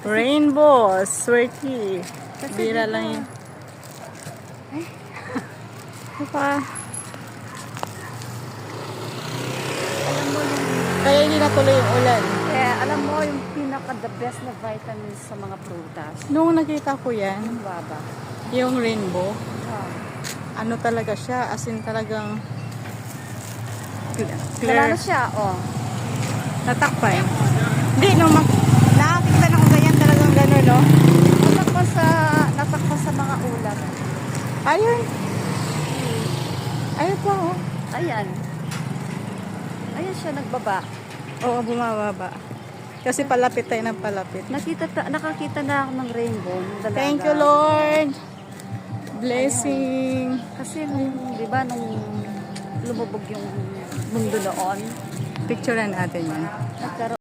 Rainbow, swerte. Kasi Bira dito- lang yun. Pa. Alam mo yung, Kaya hindi natuloy yung ulan. alam mo yung pinaka the best na vitamins sa mga prutas. Nung nakita ko yan, Yung baba. yung rainbow, Oh. ano talaga siya, as in talagang Wala clear. na siya, oh. Tatakpan. Hindi, no, nakakita na ko ganyan talagang gano'n, no? Natakpan sa mga ulat. Ayun. Ayun pa, oh. Ayan. Ayan siya nagbaba. Oo, bumababa. Kasi palapit tayo ng palapit. Nakakita na ako ng rainbow. Ng dalaga. Thank you, Lord. Blessing. Kasi nung, di ba, nung lumubog yung mundo noon, Picturean natin yan. nagkaroon